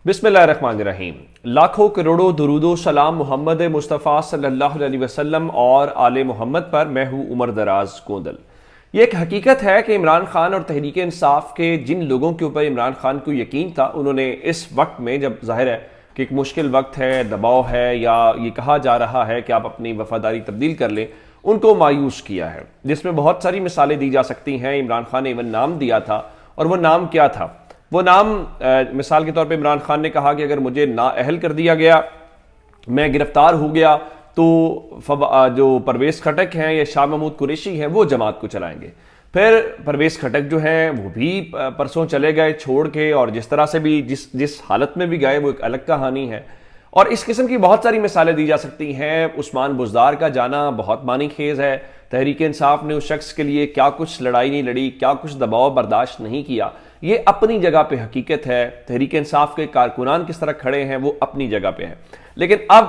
بسم اللہ الرحمن الرحیم۔ لاکھوں کروڑوں درود و سلام محمد مصطفیٰ صلی اللہ علیہ وسلم اور آل محمد پر۔ میں ہوں عمر دراز کوندل۔ یہ ایک حقیقت ہے کہ عمران خان اور تحریک انصاف کے جن لوگوں کے اوپر عمران خان کو یقین تھا، انہوں نے اس وقت میں، جب ظاہر ہے کہ ایک مشکل وقت ہے، دباؤ ہے، یا یہ کہا جا رہا ہے کہ آپ اپنی وفاداری تبدیل کر لیں، ان کو مایوس کیا ہے، جس میں بہت ساری مثالیں دی جا سکتی ہیں۔ عمران خان نے ایون نام دیا تھا، اور وہ نام کیا تھا؟ وہ نام مثال کے طور پہ عمران خان نے کہا کہ اگر مجھے نااہل کر دیا گیا، میں گرفتار ہو گیا، تو جو پرویز خٹک ہیں یا شاہ محمود قریشی ہیں وہ جماعت کو چلائیں گے۔ پھر پرویز خٹک جو ہیں وہ بھی پرسوں چلے گئے چھوڑ کے، اور جس طرح سے بھی جس حالت میں بھی گئے وہ ایک الگ کہانی ہے۔ اور اس قسم کی بہت ساری مثالیں دی جا سکتی ہیں۔ عثمان بزدار کا جانا بہت معنی خیز ہے۔ تحریک انصاف نے اس شخص کے لیے کیا کچھ لڑائی نہیں لڑی، کیا کچھ دباؤ برداشت نہیں کیا، یہ اپنی جگہ پہ حقیقت ہے۔ تحریک انصاف کے کارکنان کس طرح کھڑے ہیں وہ اپنی جگہ پہ ہے۔ لیکن اب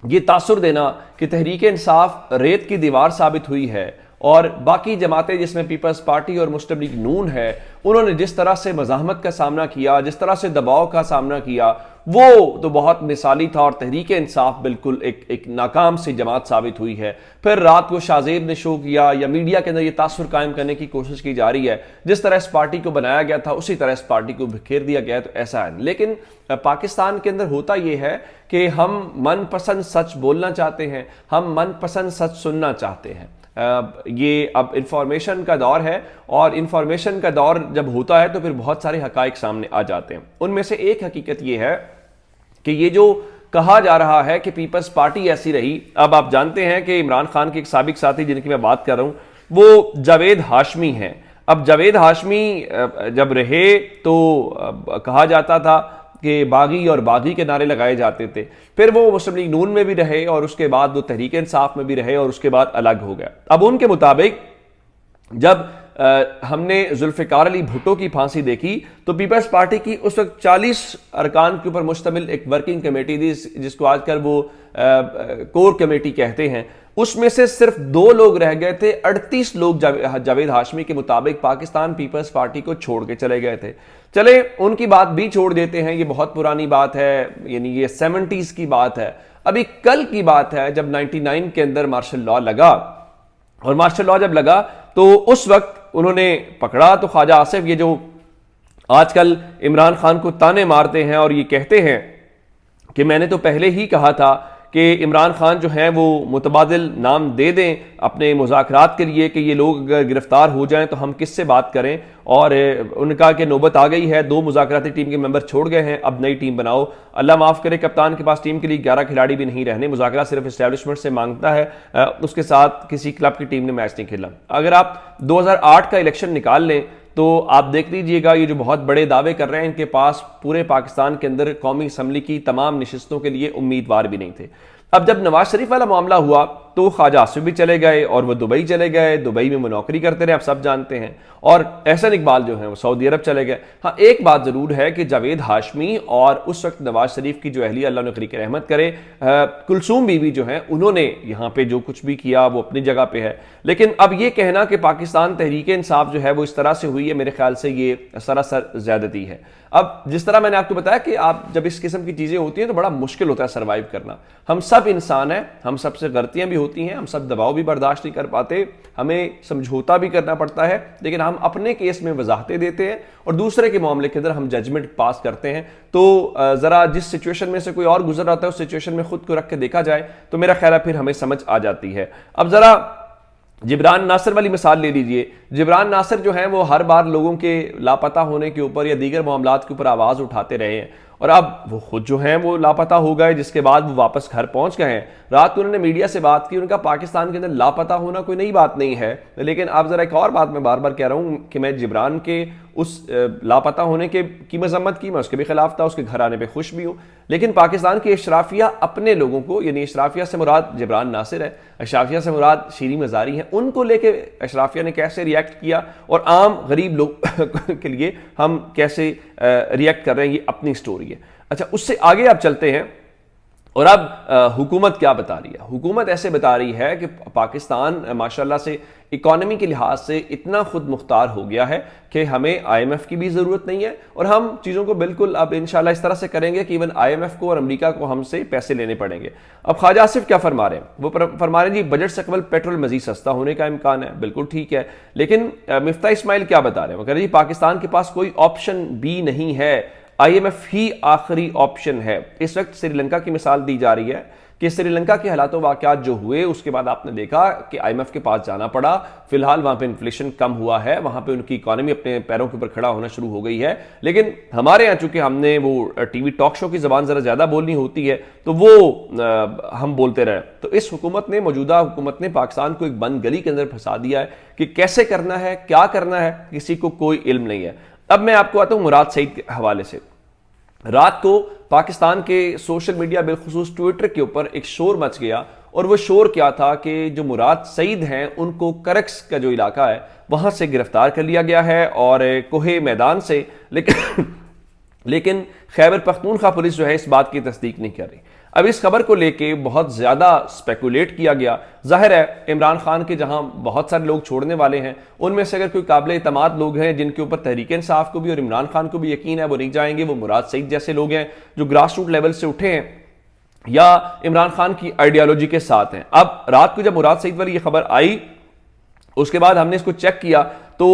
یہ تاثر دینا کہ تحریک انصاف ریت کی دیوار ثابت ہوئی ہے، اور باقی جماعتیں جس میں پیپلز پارٹی اور مسلم لیگ نون ہے، انہوں نے جس طرح سے مزاحمت کا سامنا کیا، جس طرح سے دباؤ کا سامنا کیا، وہ تو بہت مثالی تھا، اور تحریک انصاف بالکل ایک ناکام سی جماعت ثابت ہوئی ہے۔ پھر رات کو شاہ زیب نے شو کیا، یا میڈیا کے اندر یہ تاثر قائم کرنے کی کوشش کی جا رہی ہے جس طرح اس پارٹی کو بنایا گیا تھا اسی طرح اس پارٹی کو بکھیر دیا گیا ہے، تو ایسا ہے۔ لیکن پاکستان کے اندر ہوتا یہ ہے کہ ہم من پسند سچ بولنا چاہتے ہیں، ہم من پسند سچ سننا چاہتے ہیں۔ یہ اب انفارمیشن کا دور ہے، اور انفارمیشن کا دور جب ہوتا ہے تو پھر بہت سارے حقائق سامنے آ جاتے ہیں۔ ان میں سے ایک حقیقت یہ ہے کہ یہ جو کہا جا رہا ہے کہ پیپلز پارٹی ایسی رہی، اب آپ جانتے ہیں کہ عمران خان کے ایک سابق ساتھی جن کی میں بات کر رہا ہوں وہ جاوید ہاشمی ہیں۔ اب جاوید ہاشمی جب رہے تو کہا جاتا تھا کہ باغی اور باغی کے نعرے لگائے جاتے تھے، پھر وہ مسلم لیگ نون میں بھی رہے، اور اس کے بعد وہ تحریک انصاف میں بھی رہے، اور اس کے بعد الگ ہو گیا۔ اب ان کے مطابق جب ہم نے ذوالفقار علی بھٹو کی پھانسی دیکھی تو پیپلز پارٹی کی اس وقت 40 ارکان کے اوپر مشتمل ایک ورکنگ کمیٹی تھی، جس کو آج کل وہ کور کمیٹی کہتے ہیں۔ اس میں سے صرف 2 لوگ رہ گئے تھے، 38 لوگ جاوید ہاشمی کے مطابق پاکستان پیپلز پارٹی کو چھوڑ کے چلے گئے تھے۔ چلے ان کی بات بھی چھوڑ دیتے ہیں، یہ بہت پرانی بات ہے، یعنی یہ 70s کی بات ہے۔ ابھی کل کی بات ہے جب 99 کے اندر مارشل لاء لگا، اور مارشل لاء جب لگا تو اس وقت انہوں نے پکڑا تو خواجہ آصف، یہ جو آج کل عمران خان کو تانے مارتے ہیں اور یہ کہتے ہیں کہ میں نے تو پہلے ہی کہا تھا کہ عمران خان جو ہیں وہ متبادل نام دے دیں اپنے مذاکرات کے لیے، کہ یہ لوگ اگر گرفتار ہو جائیں تو ہم کس سے بات کریں، اور ان نے کہا کہ نوبت آ گئی ہے، 2 مذاکراتی ٹیم کے ممبر چھوڑ گئے ہیں، اب نئی ٹیم بناؤ۔ اللہ معاف کرے، کپتان کے پاس ٹیم کے لیے 11 کھلاڑی بھی نہیں رہنے، مذاکرات صرف اسٹیبلشمنٹ سے مانگتا ہے، اس کے ساتھ کسی کلب کی ٹیم نے میچ نہیں کھیلا۔ اگر آپ 2008 کا الیکشن نکال لیں تو آپ دیکھ لیجئے گا، یہ جو بہت بڑے دعوے کر رہے ہیں، ان کے پاس پورے پاکستان کے اندر قومی اسمبلی کی تمام نشستوں کے لیے امیدوار بھی نہیں تھے۔ اب جب نواز شریف والا معاملہ ہوا تو خواجہ آصف بھی چلے گئے، اور وہ دبئی چلے گئے، دبئی میں وہ نوکری کرتے رہے، آپ سب جانتے ہیں، اور احسن اقبال جو ہیں وہ سعودی عرب چلے گئے۔ ہاں ایک بات ضرور ہے کہ جاوید ہاشمی اور اس وقت نواز شریف کی جو اہلیہ، اللہ نے قریق رحمت کرے، کلثوم بیوی جو ہیں، انہوں نے یہاں پہ جو کچھ بھی کیا وہ اپنی جگہ پہ ہے۔ لیکن اب یہ کہنا کہ پاکستان تحریک انصاف جو ہے وہ اس طرح سے ہوئی ہے، میرے خیال سے یہ سراسر زیادتی ہے۔ اب جس طرح میں نے آپ کو بتایا کہ آپ جب اس قسم کی چیزیں ہوتی ہیں تو بڑا مشکل ہوتا ہے سروائیو کرنا۔ ہم سب انسان ہیں، ہم سب سے غلطیاں بھی ہوتی ہیں، ہم سب دباؤ بھی برداشت نہیں کر پاتے، ہمیں سمجھوتا بھی کرنا پڑتا ہے، لیکن ہم اپنے کیس میں وضاحتیں دیتے ہیں اور دوسرے کے معاملے کے اندر ہم ججمنٹ پاس کرتے ہیں۔ تو ذرا جس سچویشن میں سے کوئی اور گزر رہا ہے اس سچویشن میں خود کو رکھ کے دیکھا جائے تو میرا خیال ہے پھر ہمیں سمجھ آ جاتی ہے۔ اب ذرا جبران ناصر والی مثال لے لیجئے۔ جبران ناصر جو ہیں وہ ہر بار لوگوں کے لاپتہ ہونے کے اوپر یا دیگر معاملات کے اوپر آواز اٹھاتے رہے ہیں، اور اب وہ خود جو ہیں وہ لاپتہ ہو گئے، جس کے بعد وہ واپس گھر پہنچ گئے ہیں۔ رات کو انہوں نے میڈیا سے بات کی، ان کا پاکستان کے اندر لاپتہ ہونا کوئی نئی بات نہیں ہے، لیکن اب ذرا ایک اور بات میں بار بار کہہ رہا ہوں کہ میں جبران کے اس لاپتہ ہونے کی مذمت کی، میں اس کے بھی خلاف تھا، اس کے گھر آنے پہ خوش بھی ہوں، لیکن پاکستان کی اشرافیہ اپنے لوگوں کو، یعنی اشرافیہ سے مراد جبران ناصر ہے، اشرافیہ سے مراد شیریں مزاری ہیں، ان کو لے کے اشرافیہ نے کیسے ریئیکٹ کیا، اور عام غریب لوگ کے لیے ہم کیسے ریئیکٹ کر رہے ہیں، یہ اپنی سٹوری ہے۔ اچھا، اس سے آگے آپ چلتے ہیں اور اب حکومت کیا بتا رہی ہے؟ حکومت ایسے بتا رہی ہے کہ پاکستان ماشاءاللہ سے اکانومی کے لحاظ سے اتنا خود مختار ہو گیا ہے کہ ہمیں آئی ایم ایف کی بھی ضرورت نہیں ہے، اور ہم چیزوں کو بالکل اب انشاءاللہ اس طرح سے کریں گے کہ ایون آئی ایم ایف کو اور امریکہ کو ہم سے پیسے لینے پڑیں گے۔ اب خواجہ آصف کیا فرما رہے ہیں؟ وہ فرما رہے ہیں جی بجٹ سے قبل پیٹرول مزید سستا ہونے کا امکان ہے، بالکل ٹھیک ہے، لیکن مفتاح اسماعیل کیا بتا رہے ہیں؟ وہ کہہ رہے ہیں جی پاکستان کے پاس کوئی آپشن بھی نہیں ہے، آئی ایم ایف ہی آخری آپشن ہے۔ اس وقت سری لنکا کی مثال دی جا رہی ہے کہ سری لنکا کے حالات و واقعات جو ہوئے اس کے بعد آپ نے دیکھا کہ آئی ایم ایف کے پاس جانا پڑا، فی الحال وہاں پہ انفلیشن کم ہوا ہے، وہاں پہ ان کی اکانومی اپنے پیروں کے اوپر کھڑا ہونا شروع ہو گئی ہے، لیکن ہمارے یہاں چونکہ ہم نے وہ ٹی وی ٹاک شو کی زبان ذرا زیادہ بولنی ہوتی ہے تو وہ ہم بولتے رہے۔ تو اس حکومت نے، موجودہ حکومت نے پاکستان کو ایک بند گلی کے اندر پھنسا دیا ہے کہ کیسے کرنا ہے، کیا کرنا ہے، کسی کو کوئی علم نہیں ہے۔ اب میں آپ کو آتا ہوں مراد سعید کے حوالے سے۔ رات کو پاکستان کے سوشل میڈیا بالخصوص ٹویٹر کے اوپر ایک شور مچ گیا، اور وہ شور کیا تھا کہ جو مراد سعید ہیں ان کو کرکس کا جو علاقہ ہے وہاں سے گرفتار کر لیا گیا ہے اور کوہ میدان سے، لیکن خیبر پختونخوا پولیس جو ہے اس بات کی تصدیق نہیں کر رہی۔ اب اس خبر کو لے کے بہت زیادہ سپیکولیٹ کیا گیا۔ ظاہر ہے عمران خان کے جہاں بہت سارے لوگ چھوڑنے والے ہیں، ان میں سے اگر کوئی قابل اعتماد لوگ ہیں جن کے اوپر تحریک انصاف کو بھی اور عمران خان کو بھی یقین ہے وہ نہیں جائیں گے، وہ مراد سعید جیسے لوگ ہیں جو گراس روٹ لیول سے اٹھے ہیں یا عمران خان کی آئیڈیالوجی کے ساتھ ہیں۔ اب رات کو جب مراد سعید والی یہ خبر آئی، اس کے بعد ہم نے اس کو چیک کیا تو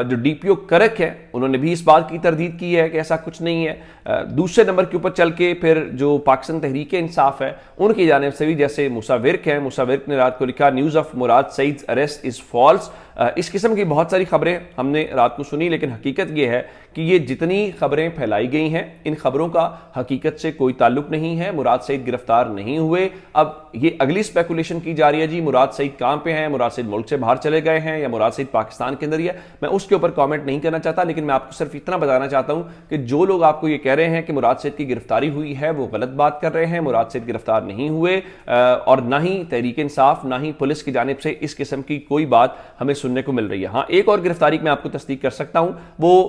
جو ڈی پی او کرک ہے انہوں نے بھی اس بات کی تردید کی ہے کہ ایسا کچھ نہیں ہے۔ دوسرے نمبر کے اوپر چل کے پھر جو پاکستان تحریک انصاف ہے ان کی جانب سے بھی، جیسے موسیٰ ورک ہیں، موسیٰ ورک نے رات کو لکھا نیوز آف مراد سعید's arrest is false۔ اس قسم کی بہت ساری خبریں ہم نے رات کو سنی، لیکن حقیقت یہ ہے کہ یہ جتنی خبریں پھیلائی گئی ہیں ان خبروں کا حقیقت سے کوئی تعلق نہیں ہے۔ مراد سعید گرفتار نہیں ہوئے۔ اب یہ اگلی سپیکولیشن کی جا رہی ہے جی مراد سعید کہاں پہ ہیں، مراد سعید ملک سے باہر چلے گئے ہیں یا مراد سعید پاکستان کے اندر ہی ہے۔ میں اس کے اوپر کامنٹ نہیں کرنا چاہتا، لیکن میں آپ کو صرف اتنا بتانا چاہتا ہوں کہ جو لوگ آپ کو یہ کہہ رہے ہیں کہ مراد سعید کی گرفتاری ہوئی ہے وہ غلط بات کر رہے ہیں۔ مراد سعید گرفتار نہیں ہوئے، اور نہ ہی تحریک انصاف نہ ہی پولیس کی جانب سے اس قسم کی کوئی بات ہمیں سننے کو مل رہی ہے۔ ہاں ایک اور گرفتاری میں آپ کو تصدیق کر سکتا ہوں، وہ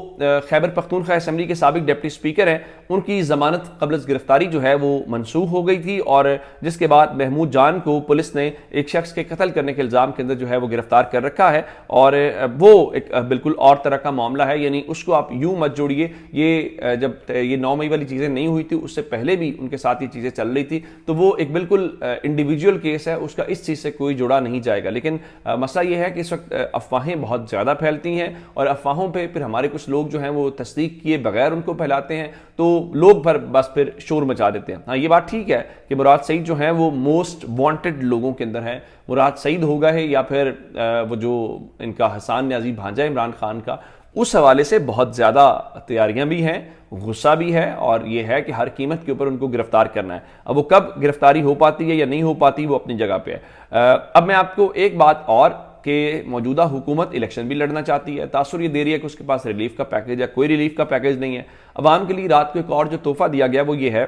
خیبر پختونخوا اسمبلی کے سابق ڈپٹی اسپیکر ہیں، ان کی ضمانت قبل از گرفتاری جو ہے وہ منسوخ ہو گئی تھی، اور جس کے بعد محمود جان کو پولیس نے ایک شخص کے قتل کرنے کے الزام کے اندر جو ہے وہ گرفتار کر رکھا ہے، اور وہ ایک بالکل اور طرح کا معاملہ ہے۔ یعنی اس کو آپ یوں مت جوڑیے، یہ جب یہ 9 مئی والی چیزیں نہیں ہوئی تھی اس سے پہلے بھی ان کے ساتھ یہ چیزیں چل رہی تھی، تو وہ ایک بالکل انڈیویجول کیس ہے، اس کا اس چیز سے کوئی جوڑا نہیں جائے گا۔ لیکن مسئلہ یہ ہے کہ اس وقت افواہیں بہت زیادہ پھیلتی ہیں، اور افواہوں پہ پھر ہمارے کچھ لوگ جو ہیں وہ تصدیق کیے بغیر ان کو پھیلاتے ہیں، تو لوگ بس پھر شور مچا دیتے ہیں۔ ہاں یہ بات ٹھیک ہے کہ مراد سعید جو ہیں وہ موسٹ وانٹڈ لوگوں کے اندر ہیں، مراد سعید ہوگا ہے یا پھر وہ جو ان کا حسان نیازی بھانجا عمران خان کا، اس حوالے سے بہت زیادہ تیاریاں بھی ہیں، غصہ بھی ہے، اور یہ ہے کہ ہر قیمت کے اوپر ان کو گرفتار کرنا ہے۔ اب وہ کب گرفتاری ہو پاتی ہے یا نہیں ہو پاتی وہ اپنی جگہ پہ ہے۔ اب میں آپ کو ایک بات اور، کہ موجودہ حکومت الیکشن بھی لڑنا چاہتی ہے، تاثر یہ دے رہی ہے کہ اس کے پاس ریلیف کا پیکیج ہے، کوئی ریلیف کا پیکیج نہیں ہے۔ عوام کے لیے رات کو ایک اور جو تحفہ دیا گیا وہ یہ ہے،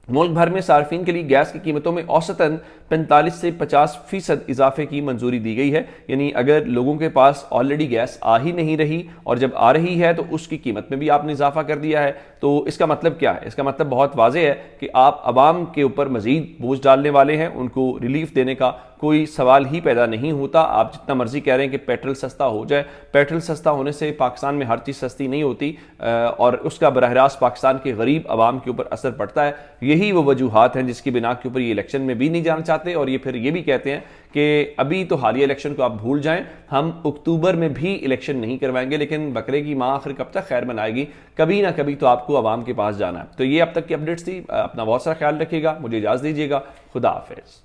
ملک بھر میں صارفین کے لیے گیس کی قیمتوں میں اوسطاً 45 سے 50% اضافے کی منظوری دی گئی ہے۔ یعنی اگر لوگوں کے پاس آلریڈی گیس آ ہی نہیں رہی اور جب آ رہی ہے تو اس کی قیمت میں بھی آپ نے اضافہ کر دیا ہے، تو اس کا مطلب کیا ہے؟ اس کا مطلب بہت واضح ہے کہ آپ عوام کے اوپر مزید بوجھ ڈالنے والے ہیں، ان کو ریلیف دینے کا کوئی سوال ہی پیدا نہیں ہوتا۔ آپ جتنا مرضی کہہ رہے ہیں کہ پیٹرول سستا ہو جائے، پیٹرول سستا ہونے سے پاکستان میں ہر چیز سستی نہیں ہوتی، اور اس کا براہ راست پاکستان کے غریب عوام کے اوپر اثر پڑتا ہے۔ یہی وہ وجوہات ہیں جس کی بنا کے اوپر یہ الیکشن میں بھی نہیں جانا چاہتے، اور یہ پھر یہ بھی کہتے ہیں کہ ابھی تو حالیہ الیکشن کو آپ بھول جائیں، ہم اکتوبر میں بھی الیکشن نہیں کروائیں گے، لیکن بقرے کی ماں آخر کب تک خیر منائے گی، کبھی نہ کبھی تو آپ کو عوام کے پاس جانا ہے۔ تو یہ اب تک کی اپڈیٹس تھی، اپنا بہت سارا خیال رکھیے گا، مجھے اجازت دیجیے گا، خدا حافظ۔